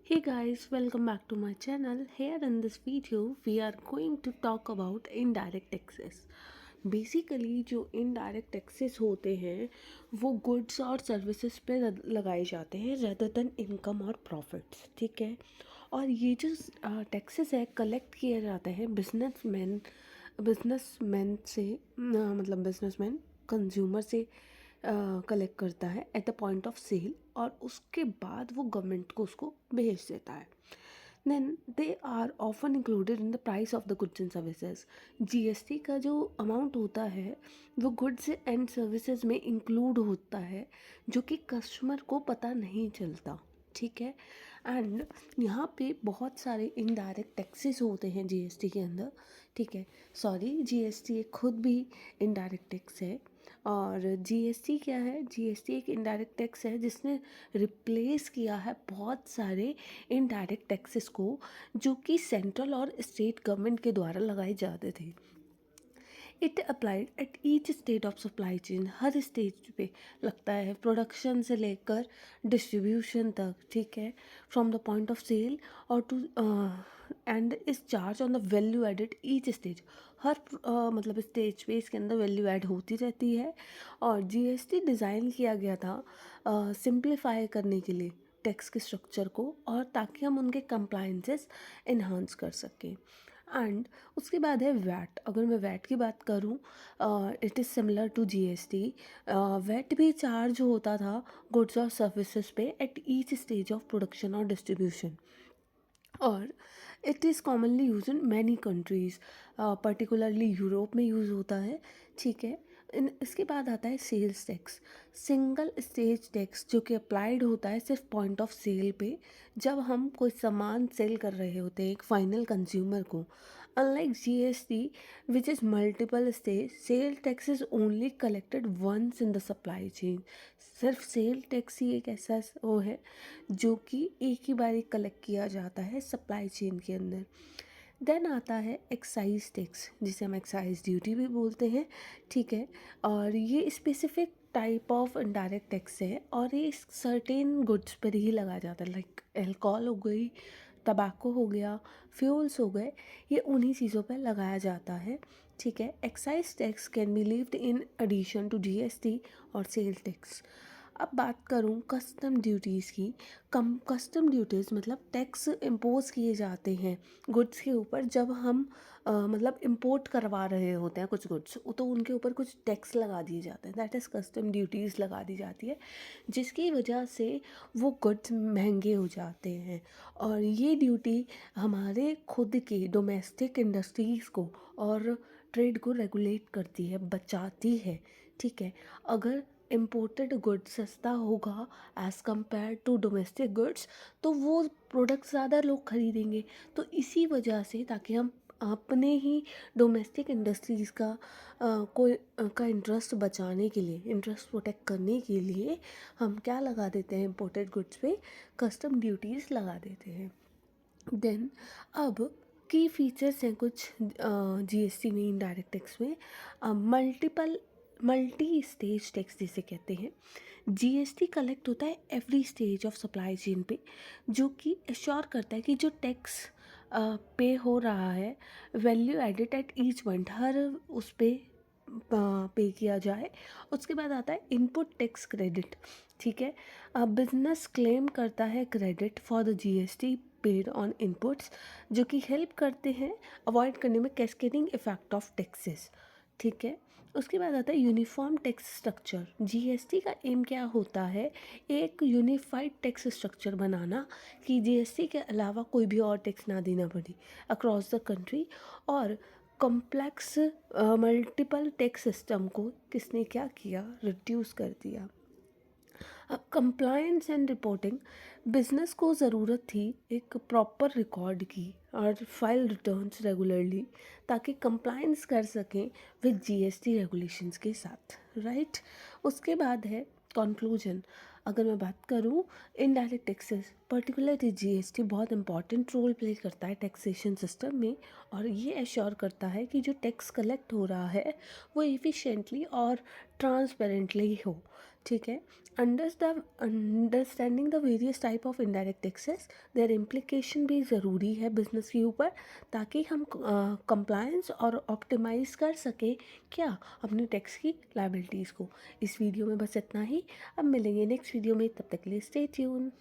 Hey guys, welcome back to my channel. Here in this video, we are going to talk about indirect taxes. Basically जो indirect taxes होते हैं वो goods और services पे लगाए जाते हैं रेदर देन इनकम और प्रॉफिट्स, ठीक है। और ये जो टैक्सेस है कलेक्ट किए जाते हैं बिजनेसमैन से मतलब बिजनेसमैन कंज्यूमर से कलेक्ट करता है at the point of sale और उसके बाद वो गवर्नमेंट को उसको भेज देता है। Then they are often included in the price of the goods and services. GST का जो अमाउंट होता है वो गुड्स एंड सर्विसेज में इंक्लूड होता है जो कि कस्टमर को पता नहीं चलता, ठीक है। एंड यहाँ पे बहुत सारे इनडायरेक्ट टैक्सेस होते हैं जीएसटी के अंदर, ठीक है। सॉरी, जीएसटी एक खुद भी इनडायरेक्ट टैक्स है। और जीएसटी क्या है? जीएसटी एक इनडायरेक्ट टैक्स है जिसने रिप्लेस किया है बहुत सारे इनडायरेक्ट टैक्सेस को जो कि सेंट्रल और स्टेट गवर्नमेंट के द्वारा लगाए जाते थे। It applied at each state of supply chain. Her stage पे लगता है, प्रोडक्शन से लेकर डिस्ट्रीब्यूशन तक, ठीक है, from the point of sale और to end is charge on the value added each stage. हर मतलब स्टेज पे इसके अंदर वैल्यू ऐड होती रहती है। और जीएसटी डिज़ाइन किया गया था सिंप्लीफाई करने के लिए टैक्स के स्ट्रक्चर को और ताकि हम उनके कंप्लाइंसेस इन्हांस कर सकें। एंड उसके बाद है वैट। अगर मैं वैट की बात करूँ, it is similar to GST. VAT भी चार्ज होता था गुड्स और सर्विसेज पे at each stage of production और डिस्ट्रीब्यूशन। और it is commonly use in many countries, particularly Europe में यूज़ होता है, ठीक है। इसके बाद आता है sales tax. Single stage tax जो कि अप्लाइड होता है सिर्फ पॉइंट ऑफ सेल पे जब हम कोई सामान सेल कर रहे होते हैं एक फाइनल कंज्यूमर को। Unlike GST which is multiple stage, sale tax is only collected once in the supply chain. सिर्फ सेल टैक्स ही एक ऐसा वो है जो कि एक ही बार कलेक्ट किया जाता है सप्लाई चेन के अंदर। देन आता है एक्साइज टैक्स जिसे हम एक्साइज ड्यूटी भी बोलते हैं, ठीक है। और ये specific type of indirect tax है और ये सर्टेन गुड्स पर ही लगाया जाता है, लाइक अल्कोहल हो गई, टबैको हो गया, फ्यूल्स हो गए, ये उन्हीं चीज़ों पर लगाया जाता है, ठीक है। Excise tax can be levied in addition to GST और सेल टैक्स। अब बात करूँ कस्टम ड्यूटीज़ की। कस्टम ड्यूटीज़ मतलब टैक्स इम्पोज किए जाते हैं गुड्स के ऊपर जब हम मतलब इम्पोर्ट करवा रहे होते हैं कुछ गुड्स, तो उनके ऊपर कुछ टैक्स लगा दिए जाते हैं, दैट इज़ कस्टम ड्यूटीज़ लगा दी जाती है जिसकी वजह से वो गुड्स महंगे हो जाते हैं। और ये ड्यूटी हमारे खुद के डोमेस्टिक इंडस्ट्रीज़ को और ट्रेड को रेगुलेट करती है, बचाती है, ठीक है। अगर इम्पोर्टेड गुड्स सस्ता होगा as compare to domestic goods तो वो प्रोडक्ट ज़्यादा लोग खरीदेंगे। तो इसी वजह से ताकि हम अपने ही डोमेस्टिक इंडस्ट्रीज़ का का इंटरेस्ट बचाने के लिए, इंटरेस्ट प्रोटेक्ट करने के लिए हम क्या लगा देते हैं, इम्पोर्टेड गुड्स पे कस्टम ड्यूटीज़ लगा देते हैं। देन अब की फीचर्स हैं कुछ जीएसटी में, इनडायरेक्ट टैक्स में। मल्टी स्टेज टैक्स जिसे कहते हैं। जीएसटी कलेक्ट होता है every stage of supply chain पे जो कि एश्योर करता है कि जो टैक्स पे हो रहा है value added at each point हर उस पे पे किया जाए। उसके बाद आता है इनपुट टैक्स क्रेडिट, ठीक है। बिजनेस क्लेम करता है credit for the GST paid on inputs जो कि हेल्प करते हैं अवॉइड करने में कैस्केडिंग इफेक्ट ऑफ टैक्सेस, ठीक है। उसके बाद आता है यूनिफॉर्म टैक्स स्ट्रक्चर। जीएसटी का एम क्या होता है, एक यूनिफाइड टैक्स स्ट्रक्चर बनाना कि जीएसटी के अलावा कोई भी और टैक्स ना देना पड़े अक्रॉस द कंट्री। और कॉम्प्लेक्स मल्टीपल टैक्स सिस्टम को किसने क्या किया, रिड्यूस कर दिया। अब कंप्लायंस एंड रिपोर्टिंग, बिजनेस को ज़रूरत थी एक प्रॉपर रिकॉर्ड की और फाइल रिटर्न्स रेगुलरली ताकि कंप्लायंस कर सकें विद जीएसटी रेगुलेशंस के साथ, राइट। उसके बाद है कंक्लूजन। अगर मैं बात करूँ इनडायरेक्ट टैक्सेस पर्टिकुलरली जीएसटी बहुत इंपॉर्टेंट रोल प्ले करता है टैक्सेशन सिस्टम में और ये एश्योर करता है कि जो टैक्स कलेक्ट हो रहा है वो एफिशिएंटली और ट्रांसपेरेंटली हो, ठीक है। Understanding the various type of indirect taxes, their implication भी ज़रूरी है बिजनेस के ऊपर, ताकि हम कंप्लायंस और ऑप्टिमाइज कर सकें क्या अपने टैक्स की लायबिलिटीज़ को। इस वीडियो में बस इतना ही। अब मिलेंगे नेक्स्ट वीडियो में, तब तक के लिए स्टे ट्यून।